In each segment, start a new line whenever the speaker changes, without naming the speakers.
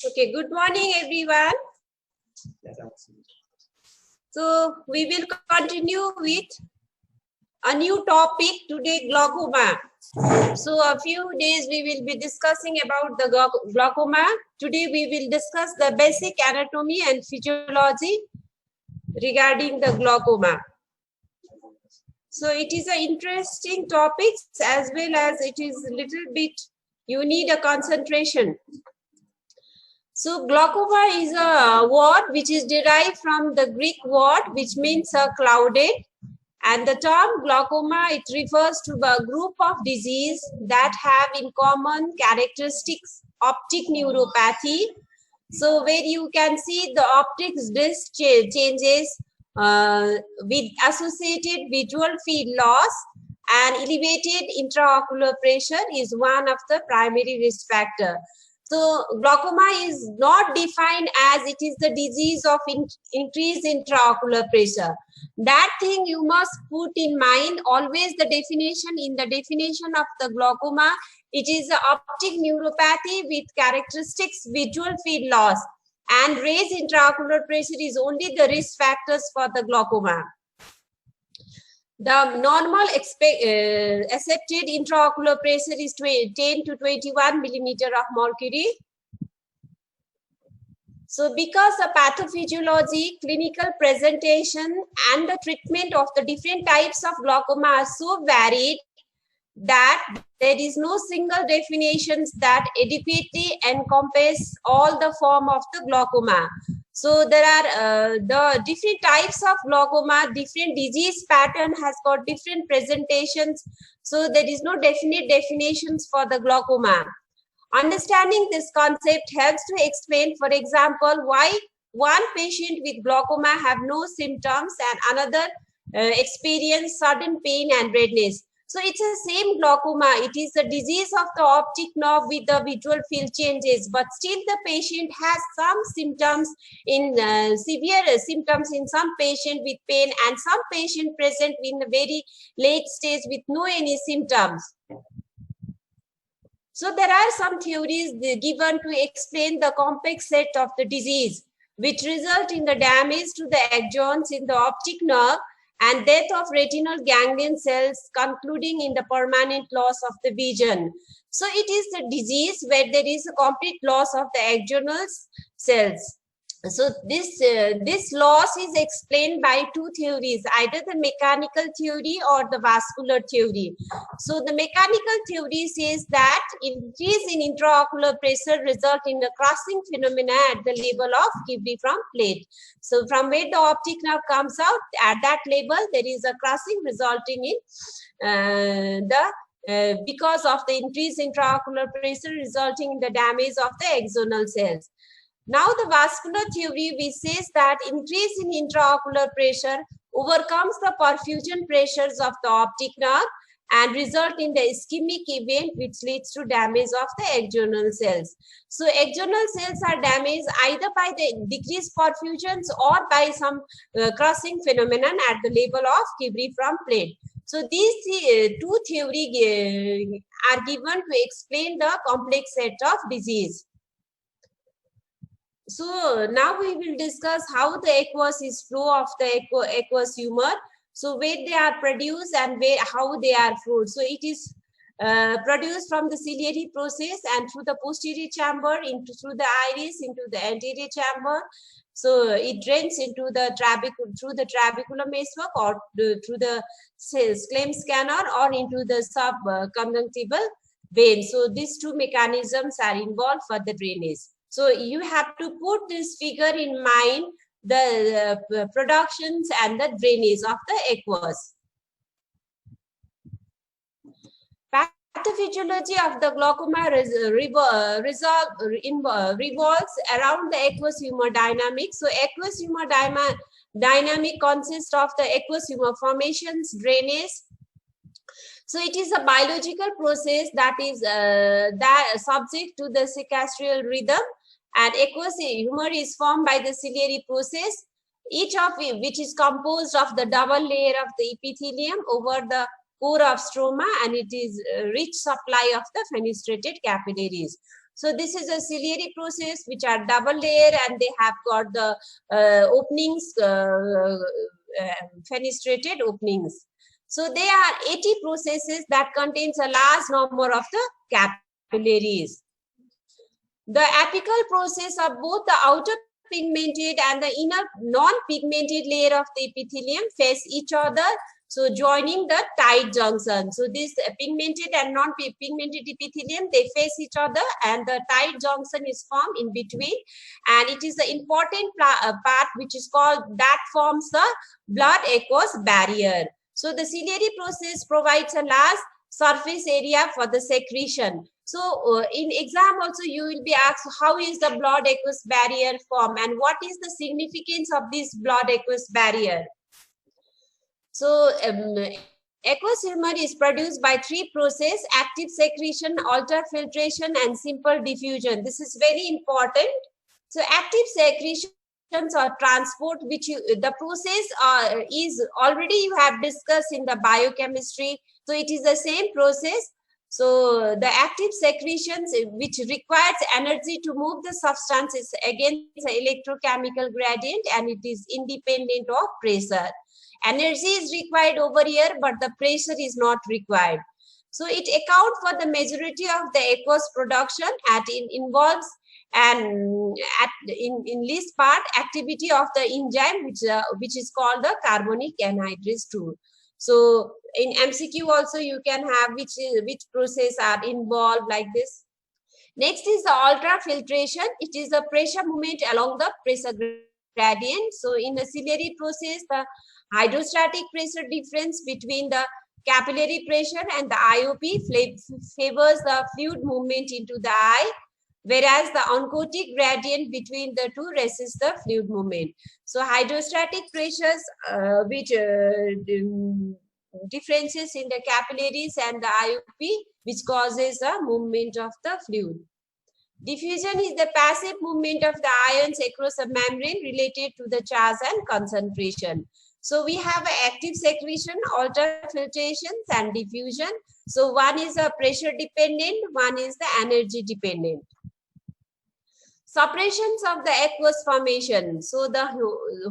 Okay, good morning, everyone. So we will continue with a new topic today, glaucoma. So a few days we will be discussing about the glaucoma. Today we will discuss the basic anatomy and physiology regarding the glaucoma. So it is an interesting topic as well as it is a little bit, you need a concentration. So glaucoma is a word which is derived from the Greek word which means clouded, and the term glaucoma, it refers to a group of disease that have in common characteristics optic neuropathy. So where you can see the optics disc changes with associated visual field loss, and elevated intraocular pressure is one of the primary risk factor. So glaucoma is not defined as it is the disease of increased intraocular pressure. That thing you must put in mind always. The definition, in the definition of the glaucoma, it is the optic neuropathy with characteristics visual field loss, and raised intraocular pressure is only the risk factors for the glaucoma. The normal accepted intraocular pressure is 10 to 21 millimeter of mercury. So because the pathophysiology, clinical presentation, and the treatment of the different types of glaucoma are so varied that there is no single definitions that adequately encompass all the form of the glaucoma. So there are the different types of glaucoma, different disease pattern has got different presentations. So there is no definite definitions for the glaucoma. Understanding this concept helps to explain, for example, why one patient with glaucoma have no symptoms and another experience sudden pain and redness. So it's the same glaucoma. It is a disease of the optic nerve with the visual field changes, but still the patient has some symptoms in severe symptoms in some patient with pain, and some patient present in a very late stage with no any symptoms. So there are some theories given to explain the complex set of the disease, which result in the damage to the axons in the optic nerve and death of retinal ganglion cells, concluding in the permanent loss of the vision. So it is the disease where there is a complete loss of the axonal cells. So this loss is explained by two theories, either the mechanical theory or the vascular theory. So the mechanical theory says that increase in intraocular pressure result in the crossing phenomena at the level of cribriform plate. So from where the optic nerve comes out, at that level there is a crossing resulting in because of the increase in intraocular pressure resulting in the damage of the axonal cells. Now the vascular theory, which says that increase in intraocular pressure overcomes the perfusion pressures of the optic nerve and result in the ischemic event, which leads to damage of the axonal cells. So axonal cells are damaged either by the decreased perfusions or by some crossing phenomenon at the level of cribriform plate. So these two theories are given to explain the complex set of disease. So now we will discuss how the aqueous is flow of the aqueous humor. So where they are produced and how they are flowed. So it is produced from the ciliary process and through the posterior chamber through the iris into the anterior chamber. So it drains into the through the trabecular meswork or through the Schlemm scanner or into the subconjunctival vein. So these two mechanisms are involved for the drainage. So you have to put this figure in mind, the productions and the drainage of the aqueous. Pathophysiology of the glaucoma revolves around the aqueous humor dynamic. So aqueous humor dynamic consists of the aqueous humor formations, drainage. So it is a biological process that is subject to the circadian rhythm, and aqueous humor is formed by the ciliary process, each of which is composed of the double layer of the epithelium over the core of stroma, and it is rich supply of the fenestrated capillaries. So this is a ciliary process which are double layer and they have got the openings, fenestrated openings. So there are 80 processes that contains a large number of the capillaries. The apical process of both the outer pigmented and the inner non-pigmented layer of the epithelium face each other, so joining the tight junction. So this pigmented and non-pigmented epithelium, they face each other and the tight junction is formed in between, and it is the important part which is called, that forms the blood aqueous barrier. So the ciliary process provides a large surface area for the secretion. So in exam also you will be asked, how is the blood aqueous barrier formed and what is the significance of this blood aqueous barrier? So aqueous humor is produced by three processes: active secretion, ultrafiltration, and simple diffusion. This is very important. So active secretion or transport, which the process is already you have discussed in the biochemistry. So it is the same process. So the active secretions which requires energy to move the substance is against the electrochemical gradient and it is independent of pressure. Energy is required over here, but the pressure is not required. So it accounts for the majority of the aqueous production and it involves in least part activity of the enzyme which is called the carbonic anhydrase 2. So in MCQ also you can have which process are involved like this. Next is the ultrafiltration. It is the pressure movement along the pressure gradient. So in the ciliary process, the hydrostatic pressure difference between the capillary pressure and the IOP favors the fluid movement into the eye, whereas the oncotic gradient between the two resists the fluid movement. So hydrostatic pressures which differences in the capillaries and the IOP which causes the movement of the fluid. Diffusion is the passive movement of the ions across a membrane related to the charge and concentration. So we have active secretion, ultrafiltration, and diffusion. So one is a pressure dependent, one is the energy dependent. Suppressions of the aqueous formation. So the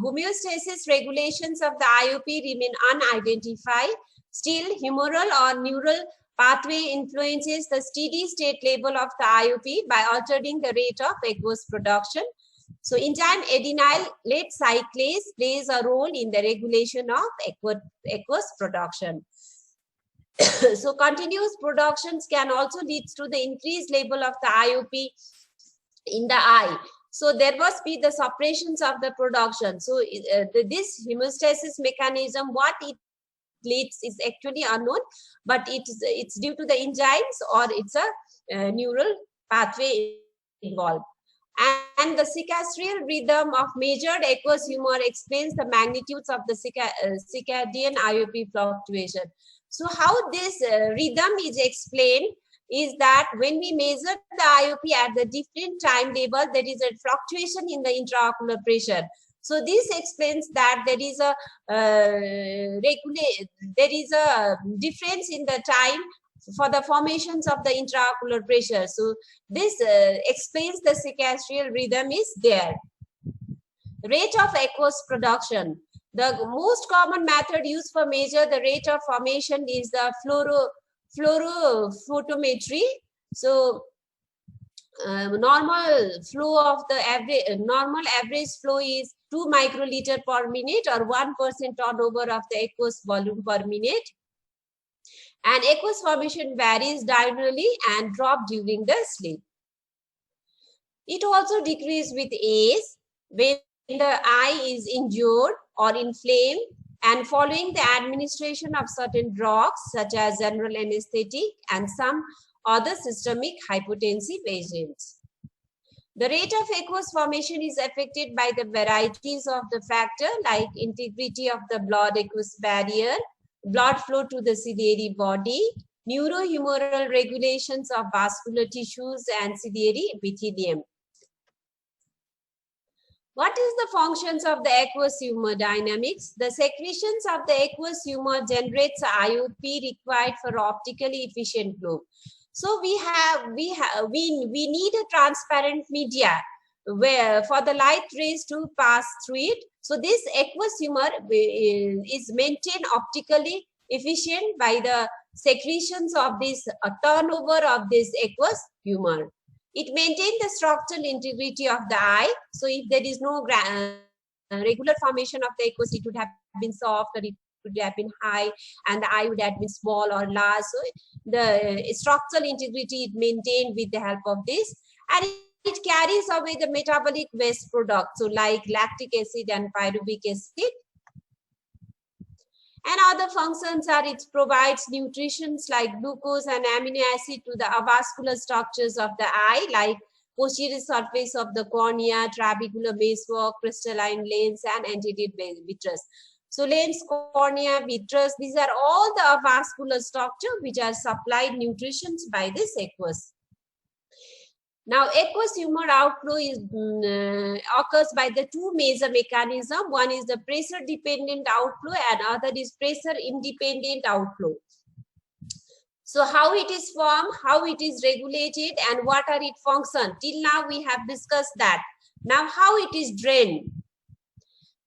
homeostasis regulations of the IOP remain unidentified. Still, humoral or neural pathway influences the steady state level of the IOP by altering the rate of aqueous production. So enzyme adenyl late cyclase plays a role in the regulation of aqueous production. So continuous productions can also lead to the increased level of the IOP in the eye. So there must be the suppressions of the production. So this homeostasis mechanism, what it leads is actually unknown, but it's due to the enzymes or it's a neural pathway involved. And the circadian rhythm of measured aqueous humor explains the magnitudes of the circadian IOP fluctuation. So how this rhythm is explained is that when we measure the IOP at the different time level, there is a fluctuation in the intraocular pressure. So this explains that there is a difference in the time for the formations of the intraocular pressure. So this explains the circadian rhythm is there. Rate of aqueous production. The most common method used for measure the rate of formation is the fluorophotometry. So normal average flow is 2 microliter per minute or 1% turnover of the aqueous volume per minute. And aqueous formation varies diurnally and drop during the sleep. It also decreases with age when the eye is injured or inflamed and following the administration of certain drugs such as general anesthetic and some other systemic hypotensive agents. The rate of aqueous formation is affected by the varieties of the factor like integrity of the blood aqueous barrier, blood flow to the ciliary body, neurohumoral regulations of vascular tissues and ciliary epithelium. What is the functions of the aqueous humor dynamics? The secretions of the aqueous humor generates IOP required for optically efficient flow. So we need a transparent media where for the light rays to pass through it. So this aqueous humor is maintained optically efficient by the secretions of this turnover of this aqueous humor. It maintains the structural integrity of the eye. So if there is no regular formation of the aqueous, it would have been soft or it would have been high, and the eye would have been small or large. So the structural integrity is maintained with the help of this, and it carries away the metabolic waste products, so like lactic acid and pyruvic acid. And other functions are it provides nutrition like glucose and amino acid to the avascular structures of the eye, like posterior surface of the cornea, trabecular basework, crystalline lens, and anterior vitreous. So lens, cornea, vitreous, these are all the avascular structure which are supplied nutrition by this aqueous. Now, aqueous humor outflow is occurs by the two major mechanisms. One is the pressure-dependent outflow, and other is pressure-independent outflow. So, how it is formed, how it is regulated, and what are its functions? Till now, we have discussed that. Now, how it is drained?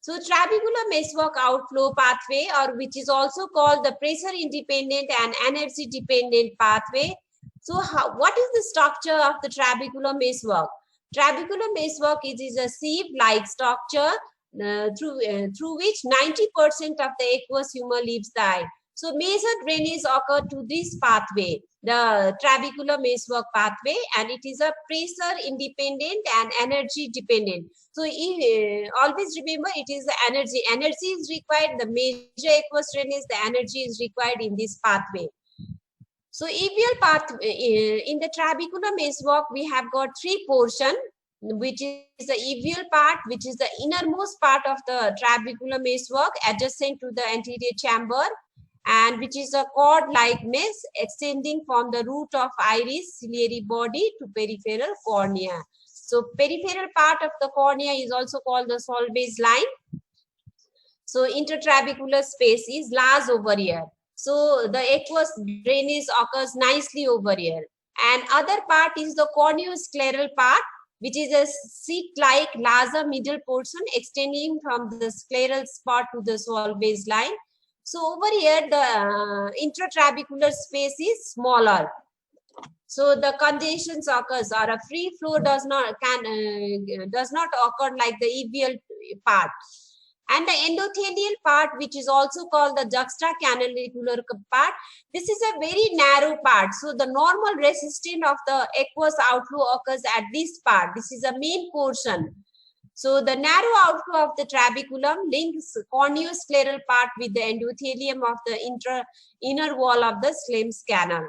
So, trabecular meswork outflow pathway, or which is also called the pressure-independent and energy-dependent pathway. So what is the structure of the trabecular meswork? Trabecular meswork is a sieve-like structure through which 90% of the aqueous humor leaves the eye. So major drainage occur to this pathway, the trabecular meswork pathway, and it is a pressure independent and energy dependent. So always remember, it is the energy. Energy is required, the major aqueous drainage, the energy is required in this pathway. So EVL path in the trabecular meswork, we have got three portions, which is the EVL part, which is the innermost part of the trabecular meswork adjacent to the anterior chamber, and which is a cord-like mesh extending from the root of iris ciliary body to peripheral cornea. So peripheral part of the cornea is also called the Solvay's line. So intertrabecular space is large over here. So the aqueous drainage occurs nicely over here. And other part is the corneoscleral part, which is a seat-like larger middle portion extending from the scleral spot to the Solvay's line. So over here, the intratrabecular space is smaller. So the conditions occurs, or a free flow does not occur like the EVL part. And the endothelial part, which is also called the juxtacanalicular part, this is a very narrow part. So the normal resistance of the aqueous outflow occurs at this part. This is the main portion. So the narrow outflow of the trabeculum links corneoscleral part with the endothelium of the inner wall of the Schlemm's canal.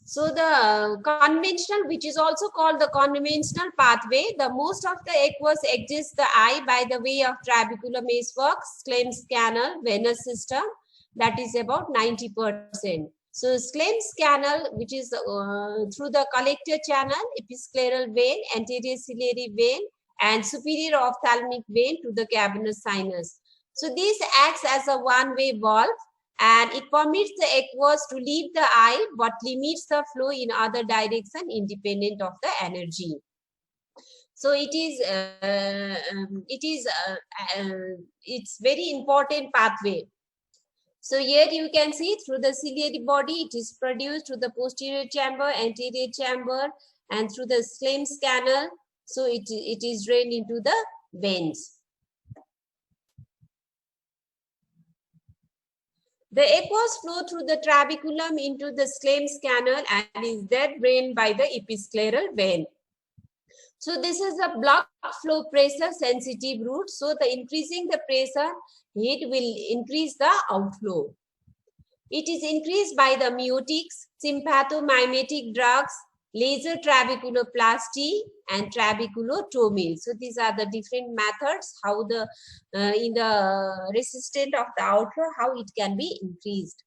So the conventional, which is also called the conventional pathway, the most of the aqueous exits the eye by the way of trabecular meswork, Schlemm's canal, venous system, that is about 90%. So Schlemm's canal, which is through the collector channel, episcleral vein, anterior ciliary vein, and superior ophthalmic vein to the cavernous sinus. So this acts as a one-way valve, and it permits the aqueous to leave the eye but limits the flow in other direction independent of the energy. So it's very important pathway. So here you can see through the ciliary body, it is produced through the posterior chamber, anterior chamber, and through the Schlemm's canal. So it is drained into the veins. The aqueous flow through the trabeculum into the Schlemm's canal and is then drained by the episcleral vein. So this is a blood flow pressure sensitive route. So the increasing the pressure, it will increase the outflow. It is increased by the miotics, sympathomimetic drugs, laser trabeculoplasty, and trabeculotomy. So these are the different methods how the in the resistance of the outflow, how it can be increased.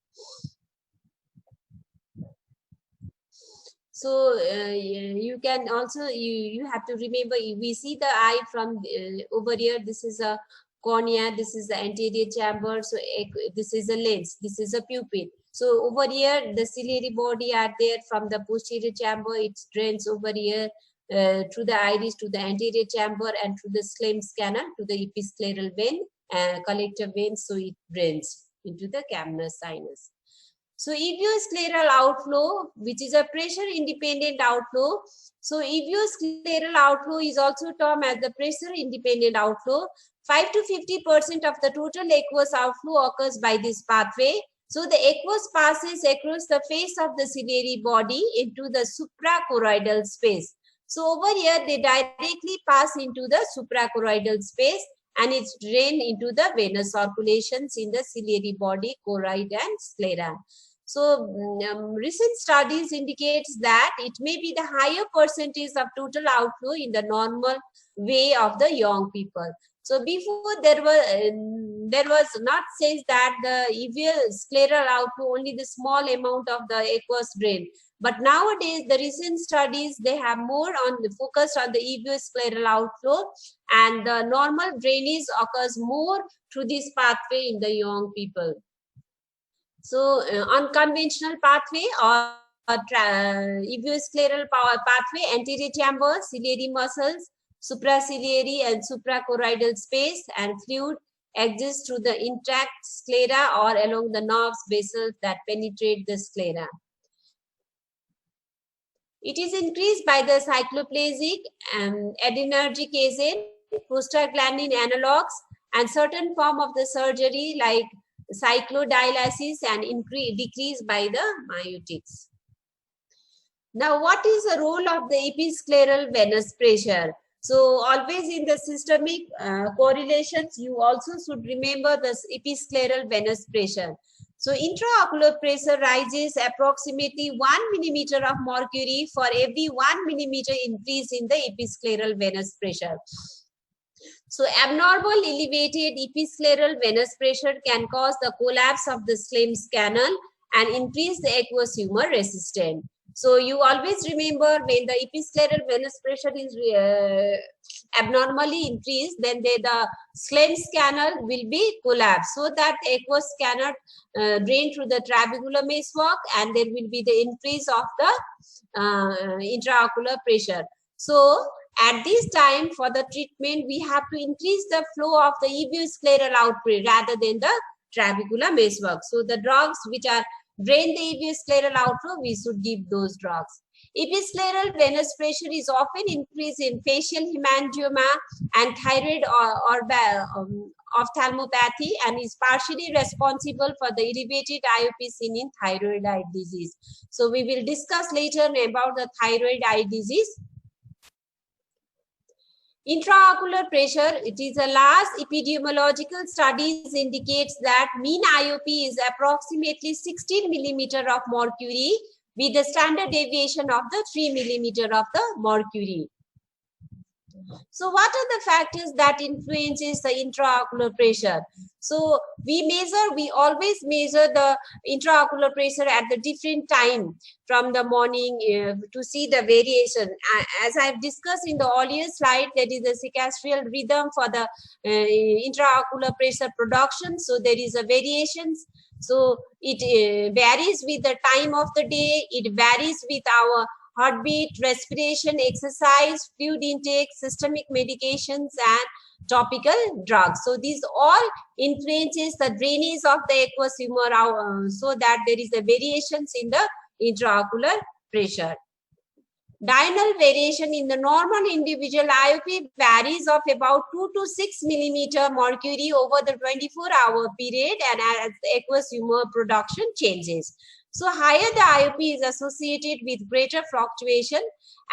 So you can also you have to remember, we see the eye from over here. This is a cornea, this is the anterior chamber, so this is a lens, this is a pupil. So over here, the ciliary body are there from the posterior chamber. It drains over here through the iris to the anterior chamber and through the Schlemm's canal to the episcleral vein, collector vein. So it drains into the cavernous sinus. So epioscleral outflow, which is a pressure independent outflow. So epioscleral outflow is also termed as the pressure independent outflow. 5 to 50% of the total aqueous outflow occurs by this pathway. So the aqueous passes across the face of the ciliary body into the suprachoroidal space. So over here, they directly pass into the suprachoroidal space and it's drained into the venous circulations in the ciliary body, choroid and sclera. So recent studies indicates that it may be the higher percentage of total outflow in the normal way of the young people. So before there was not says that the epioscleral outflow only the small amount of the aqueous drain. But nowadays, the recent studies, they have more focused on the epioscleral outflow, and the normal drainage occurs more through this pathway in the young people. So unconventional pathway or epioscleral pathway, anterior chamber, ciliary muscles, supraciliary and suprachoroidal space, and fluid exists through the intact sclera or along the nerves basals that penetrate the sclera. It is increased by the cycloplasmic adrenergic agent, prostaglandin analogs, and certain form of the surgery like cyclodialysis and decreased by the myotics. Now, what is the role of the episcleral venous pressure? So, always in the systemic correlations, you also should remember this episcleral venous pressure. So, intraocular pressure rises approximately 1 millimeter of mercury for every 1 millimeter increase in the episcleral venous pressure. So, abnormal elevated episcleral venous pressure can cause the collapse of the Schlemm's canal and increase the aqueous humor resistance. So, you always remember when the episcleral venous pressure is abnormally increased, then the Schlemm's canal will be collapsed, so that aqueous cannot drain through the trabecular meswork, and there will be the increase of the intraocular pressure. So, at this time, for the treatment, we have to increase the flow of the epioscleral outflow rather than the trabecular meswork. So, the drugs which are drain the epioscleral outflow, we should give those drugs. Episcleral venous pressure is often increased in facial hemangioma and thyroid ophthalmopathy, and is partially responsible for the elevated IOP seen in thyroid eye disease. So, we will discuss later about the thyroid eye disease. Intraocular pressure, it is a last epidemiological studies indicates that mean IOP is approximately 16 millimeter of mercury with the standard deviation of the 3 millimeter of the mercury. So what are the factors that influences the intraocular pressure? So we always measure the intraocular pressure at the different time from the morning to see the variation. As I've discussed in the earlier slide, that is the circadian rhythm for the intraocular pressure production. So there is a variations. So it varies with the time of the day. It varies with our heartbeat, respiration, exercise, fluid intake, systemic medications, and topical drugs. So these all influences the drainage of the aqueous humor, so that there is a variations in the intraocular pressure. Diurnal variation in the normal individual IOP varies of about 2 to 6 millimeter mercury over the 24-hour period, and as the aqueous humor production changes. So higher the IOP is associated with greater fluctuation,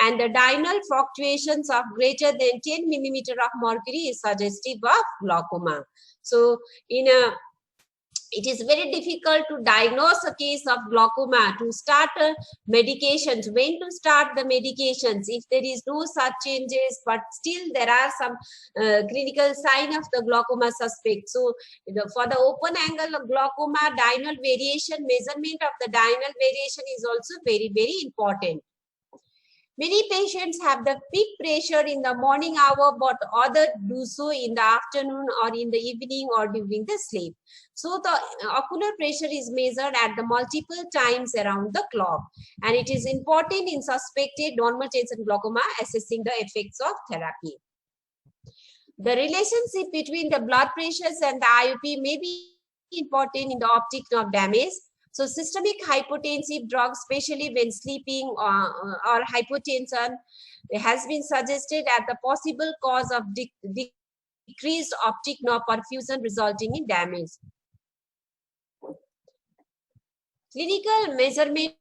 and the diurnal fluctuations of greater than 10 millimeter of mercury is suggestive of glaucoma. So it is very difficult to diagnose a case of glaucoma, to start medications, when to start the medications, if there is no such changes, but still there are some clinical sign of the glaucoma suspect. So for the open angle glaucoma, diurnal variation, measurement of the diurnal variation is also very, very important. Many patients have the peak pressure in the morning hour, but others do so in the afternoon or in the evening or during the sleep. So the ocular pressure is measured at the multiple times around the clock, and it is important in suspected normal tension glaucoma assessing the effects of therapy. The relationship between the blood pressures and the IOP may be important in the optic nerve damage. So systemic hypotensive drugs, especially when sleeping or hypotension, has been suggested as the possible cause of decreased optic nerve perfusion resulting in damage. Clinical measurement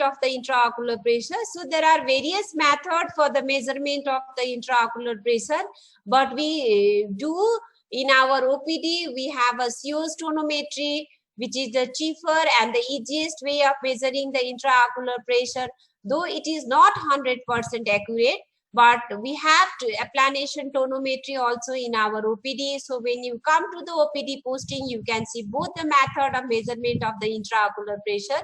of the intraocular pressure. So there are various methods for the measurement of the intraocular pressure, but we do in our OPD, we have a COS tonometry, which is the cheaper and the easiest way of measuring the intraocular pressure, though it is not 100% accurate. But we have applanation tonometry also in our OPD. So when you come to the OPD posting, you can see both the method of measurement of the intraocular pressure.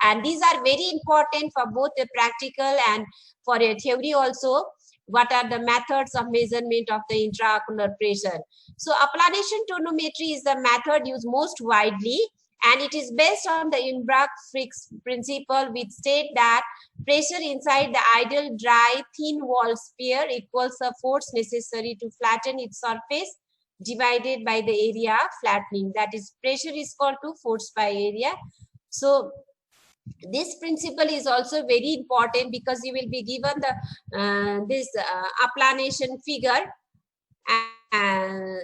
And these are very important for both the practical and for a theory also. What are the methods of measurement of the intraocular pressure? So applanation tonometry is the method used most widely, and it is based on the Inbach-Frick's principle, which states that pressure inside the ideal dry thin wall sphere equals the force necessary to flatten its surface divided by the area flattening. That is, pressure is equal to force by area. So this principle is also very important because you will be given the this applanation figure, and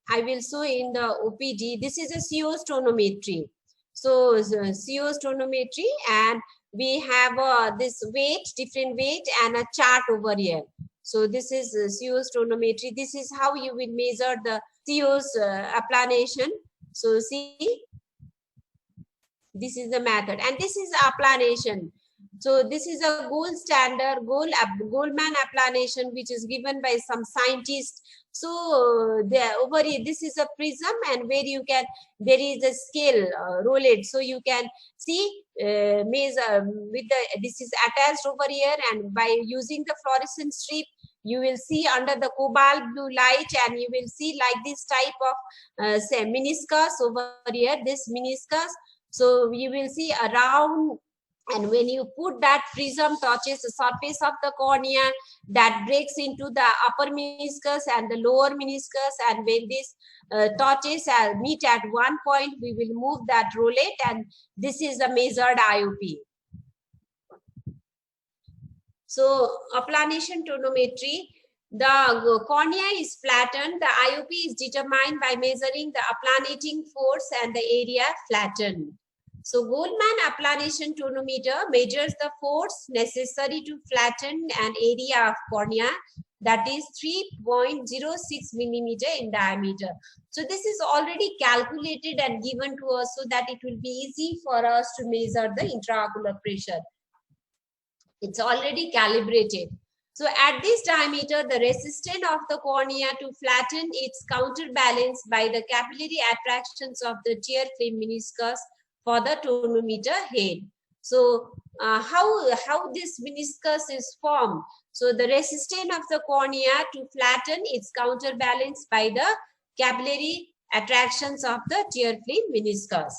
I will show in the OPD. This is a COS tonometry. So COS tonometry, and we have this weight, different weight, and a chart over here. So this is COS tonometry. This is how you will measure the COS applanation. So see, this is the method, and this is applanation. So this is a gold standard, Goldman applanation, which is given by some scientists. So there over here, this is a prism, and where you can, there is a scale rolled, so you can see measure with the, this is attached over here, and by using the fluorescent strip, you will see under the cobalt blue light, and you will see like this type of say meniscus over here, this meniscus. So you will see around, and when you put that prism touches the surface of the cornea, that breaks into the upper meniscus and the lower meniscus, and when this touches meet at one point, we will move that roulette, and this is the measured IOP. So applanation tonometry, the cornea is flattened, the IOP is determined by measuring the applanating force and the area flattened. So Goldman applanation tonometer measures the force necessary to flatten an area of cornea that is 3.06 millimeter in diameter. So this is already calculated and given to us so that it will be easy for us to measure the intraocular pressure. It's already calibrated. So at this diameter, the resistance of the cornea to flatten its counterbalanced by the capillary attractions of the tear film meniscus for the tonometer head. So how this meniscus is formed? So the resistance of the cornea to flatten its counterbalanced by the capillary attractions of the tear film meniscus.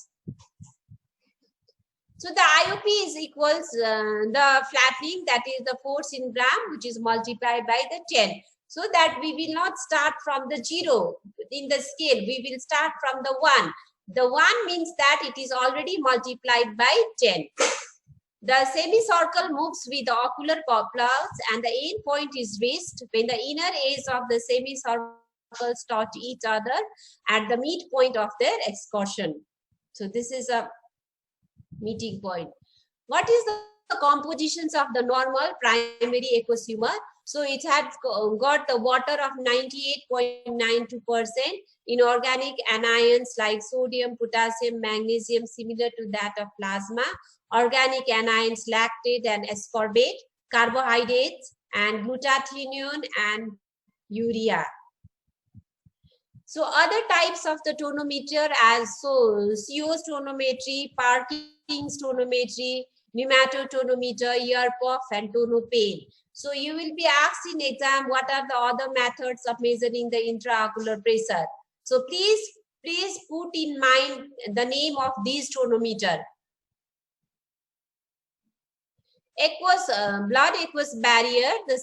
So the IOP is equals the flattening, that is the force in gram, which is multiplied by the 10. So that we will not start from the 0 in the scale, we will start from the 1. The 1 means that it is already multiplied by 10. The semicircle moves with the ocular pupils, and the end point is reached when the inner edge of the semicircles touch each other at the midpoint of their excursion. So this is a meeting point. What is the compositions of the normal primary aqueous humor? So it has got the water of 98.92%, inorganic anions like sodium, potassium, magnesium, similar to that of plasma, organic anions, lactate and ascorbate, carbohydrates, and glutathione and urea. So other types of the tonometer as so COS tonometry, Parking's tonometry, nematotonometer, ear puff, and tonopane. So you will be asked in exam what are the other methods of measuring the intraocular pressure. So please put in mind the name of these tonometer. Blood aqueous barrier, the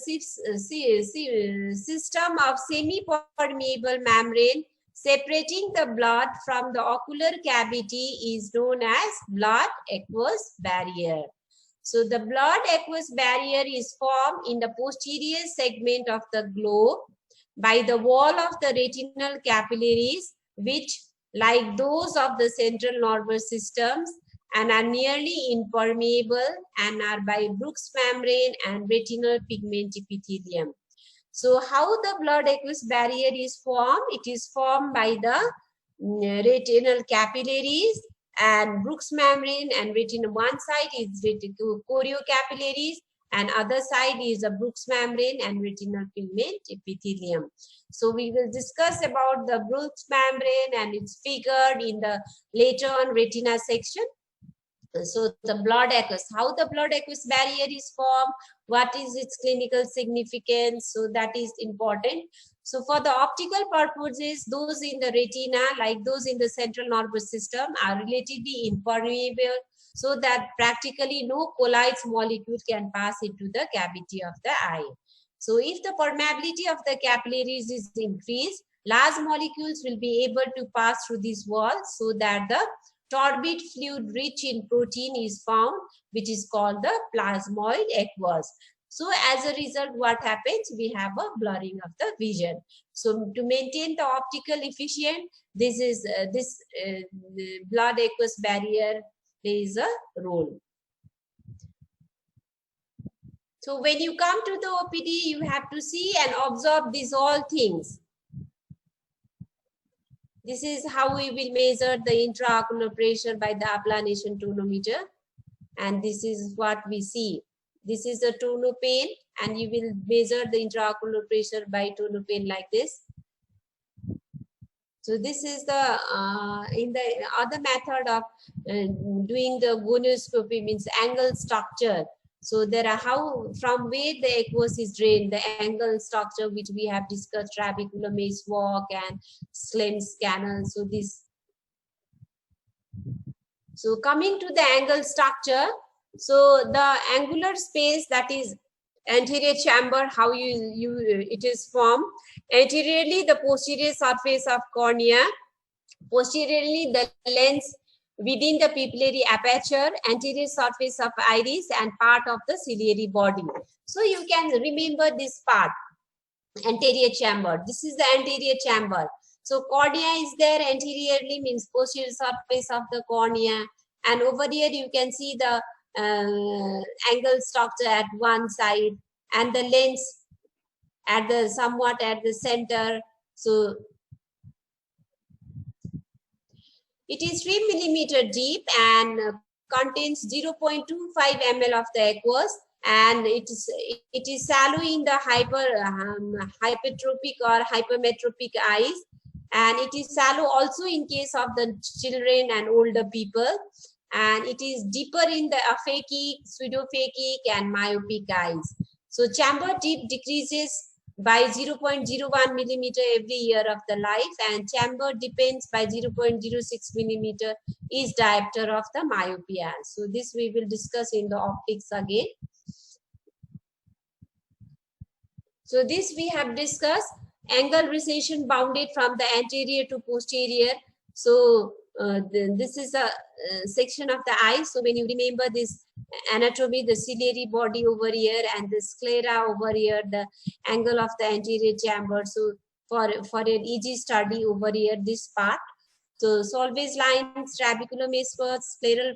system of semi-permeable membrane separating the blood from the ocular cavity is known as blood aqueous barrier. So the blood aqueous barrier is formed in the posterior segment of the globe by the wall of the retinal capillaries, which, like those of the central nervous systems, and are nearly impermeable and are by Bruch's membrane and retinal pigment epithelium. So how the blood aqueous barrier is formed? It is formed by the retinal capillaries and Bruch's membrane, and retinal one side is choriocapillaries and other side is a Bruch's membrane and retinal pigment epithelium. So we will discuss about the Bruch's membrane and it's figured in the later on retina section. So the blood aqueous, how the blood aqueous barrier is formed, what is its clinical significance, so that is important. So for the optical purposes, those in the retina, like those in the central nervous system, are relatively impermeable, so that practically no colloid molecule can pass into the cavity of the eye. So if the permeability of the capillaries is increased, large molecules will be able to pass through these walls, so that the turbid fluid rich in protein is found, which is called the plasmoid aqueous. So as a result, what happens? We have a blurring of the vision. So to maintain the optical efficient, this blood aqueous barrier plays a role. So when you come to the OPD, you have to see and observe these all things. This is how we will measure the intraocular pressure by the applanation tonometer. And this is what we see. This is a tonopane, and you will measure the intraocular pressure by tonopane like this. So this is the, in the other method of doing the gonioscopy, means angle structure. So there are from where the aqueous is drained, the angle structure which we have discussed, trabecular maze walk and Slem's canal. So this. So coming to the angle structure, so the angular space, that is anterior chamber, how it is formed. Anteriorly, the posterior surface of cornea. Posteriorly, the lens within the pupillary aperture, anterior surface of iris, and part of the ciliary body. So you can remember this part, anterior chamber. This is the anterior chamber. So cornea is there anteriorly, means posterior surface of the cornea, and over here you can see the angle structure at one side and the lens at the somewhat at the center. So it is 3 millimeter deep and contains 0.25 ml of the aqueous, and it is shallow in the hypertrophic or hypermetropic eyes, and it is shallow also in case of the children and older people, and it is deeper in the aphakic, pseudophakic, and myopic eyes. So chamber depth decreases by 0.01 millimeter every year of the life, and chamber depends by 0.06 millimeter is diopter of the myopia. So this we will discuss in the optics again. So this we have discussed angle recession bounded from the anterior to posterior. So this is a section of the eye. So when you remember this anatomy, the ciliary body over here and the sclera over here, the angle of the anterior chamber. So for an easy study over here, this part. So Solvay's lines, trabecular maze spur, scleral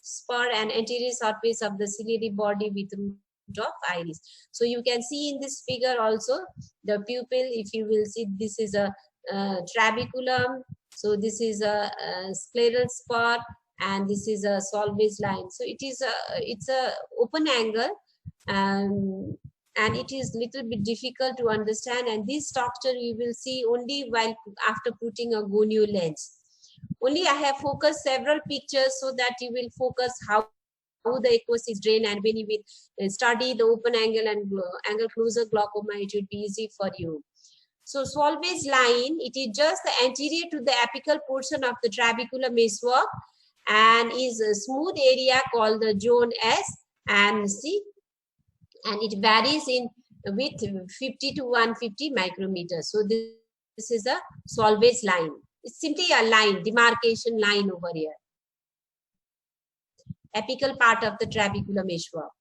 spur, and anterior surface of the ciliary body with root of iris. So you can see in this figure also the pupil. If you will see, this is a trabeculum. So this is a scleral spur, and this is a Solvay's line. So it's a open angle, and it is little bit difficult to understand. And this structure you will see only while after putting a gonio lens. Only I have focused several pictures so that you will focus how the aqueous is drained, and when you will study the open angle and angle closure glaucoma, it will be easy for you. So Solvay's line, it is just the anterior to the apical portion of the trabecular meshwork and is a smooth area called the zone S, and see, and it varies in with 50 to 150 micrometers. So this is a Solvay's line. It's simply a line, demarcation line over here. Apical part of the trabecular meshwork.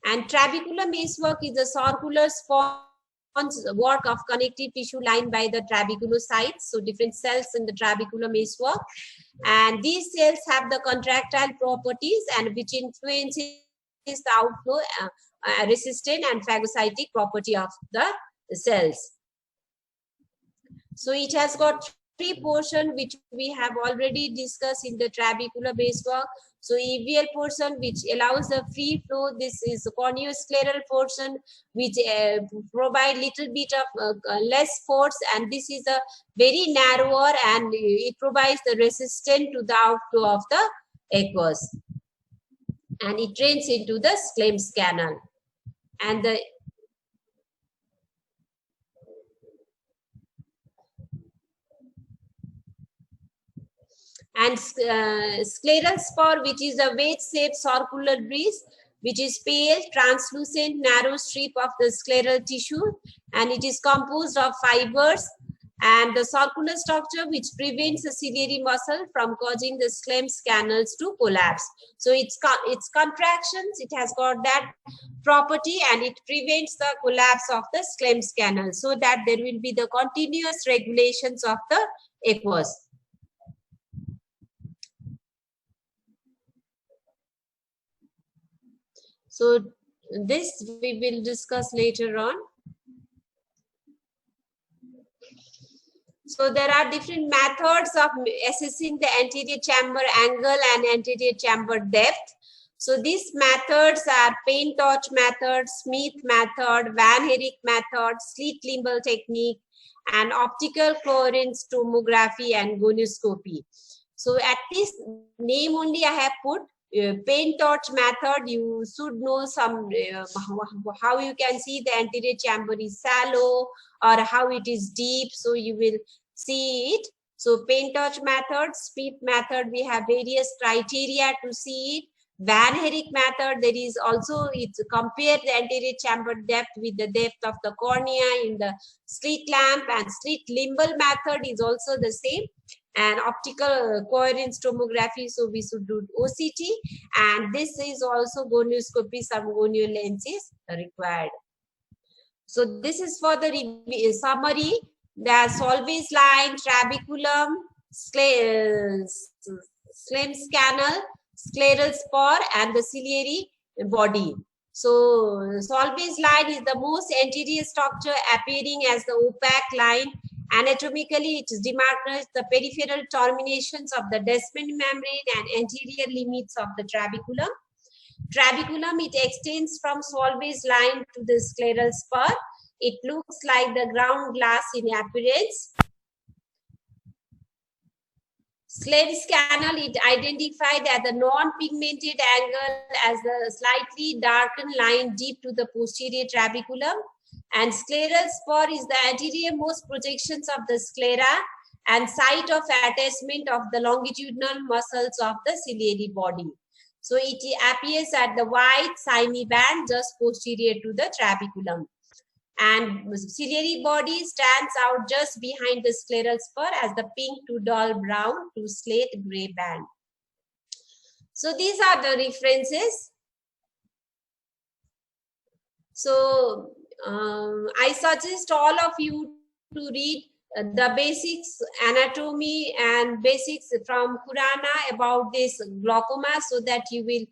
And trabecular meshwork is a circular sponge work of connective tissue lined by the trabeculocytes, so different cells in the trabecular meshwork. And these cells have the contractile properties and which influences the outflow resistant and phagocytic property of the cells. So it has got three portions which we have already discussed in the trabecular meshwork. So EVL portion which allows the free flow. This is corneoscleral portion which provide little bit of less force, and this is a very narrower and it provides the resistance to the outflow of the aqueous, and it drains into the Schlemm's canal. And the scleral spur, which is a wedge-shaped circular disc, which is pale, translucent, narrow strip of the scleral tissue, and it is composed of fibers and the circular structure which prevents the ciliary muscle from causing the Schlemm's canals to collapse. So its contractions, it has got that property, and it prevents the collapse of the Schlemm's canal, so that there will be the continuous regulations of the aqueous. So this we will discuss later on. So there are different methods of assessing the anterior chamber angle and anterior chamber depth. So these methods are paint torch method, Smith method, Van Herijk method, slit limbal technique, and optical coherence tomography and gonioscopy. So at this name only I have put paint torch method. You should know some how you can see the anterior chamber is shallow or how it is deep, so you will see it. So paint torch method, Smith method, we have various criteria to see it. Van Herijk method, there is also, it's compare the anterior chamber depth with the depth of the cornea in the slit lamp, and slit limbal method is also the same. And optical coherence tomography, so we should do OCT, and this is also gonioscopy, some gonio lenses required. So this is for the summary. The Solvay's line, trabeculum, Schlemm's canal, scleral spur, and the ciliary body. So Solvay's line is the most anterior structure appearing as the opaque line. Anatomically, it demarcates the peripheral terminations of the Descemet membrane and anterior limits of the trabeculum. Trabeculum, it extends from Solvay's line to the scleral spur. It looks like the ground glass in appearance. Schlemm's canal, it identified as the non-pigmented angle as a slightly darkened line deep to the posterior trabeculum. And scleral spur is the anterior-most projections of the sclera and site of attachment of the longitudinal muscles of the ciliary body. So it appears at the white cymi band just posterior to the trabeculum. And ciliary body stands out just behind the scleral spur as the pink to dull brown to slate gray band. So these are the references. So I suggest all of you to read the basics anatomy and basics from Khurana about this glaucoma, so that you will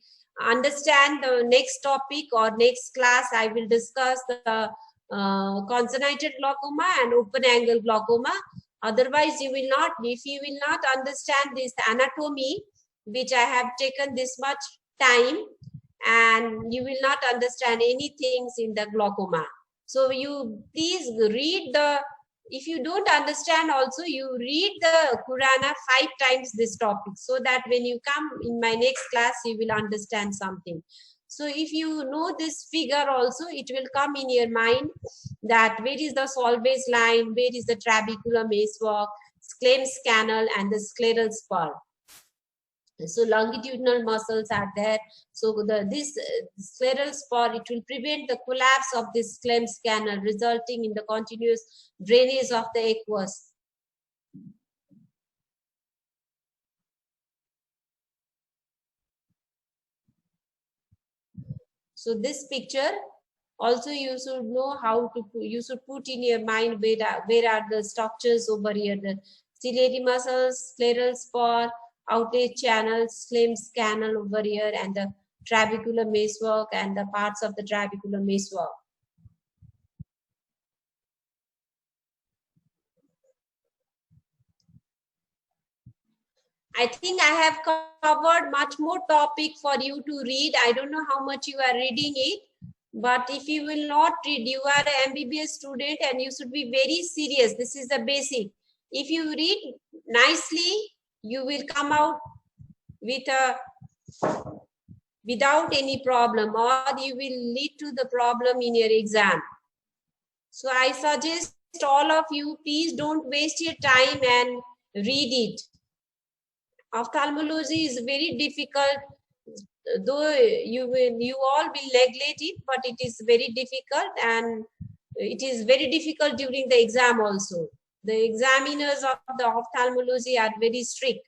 understand the next topic or next class. I will discuss the congenital glaucoma and open angle glaucoma. Otherwise, you will not, if you will not understand this anatomy, which I have taken this much time, and you will not understand anything in the glaucoma. So you please read the if you don't understand also, you read the Purana 5 times this topic, so that when you come in my next class, you will understand something. So if you know this figure also, it will come in your mind that where is the Solvay's line, where is the trabecular mesewalk, Sclem's canal, and the scleral spur. So longitudinal muscles are there. So this scleral spur, it will prevent the collapse of this Sclem's canal, resulting in the continuous drainage of the aqueous. So this picture also you should know how to, you should put in your mind where are the structures over here, the ciliary muscles, scleral spur, outlet channels, Sclem's canal over here, and the trabecular mesewalk and the parts of the trabecular mesewalk. I think I have covered much more topic for you to read. I don't know how much you are reading it, but if you will not read, you are an MBBS student and you should be very serious. This is the basic. If you read nicely, you will come out with without any problem, or you will lead to the problem in your exam. So I suggest all of you, please don't waste your time and read it. Ophthalmology is very difficult, though you all will neglect it, but it is very difficult, and it is very difficult during the exam also. The examiners of the ophthalmology are very strict.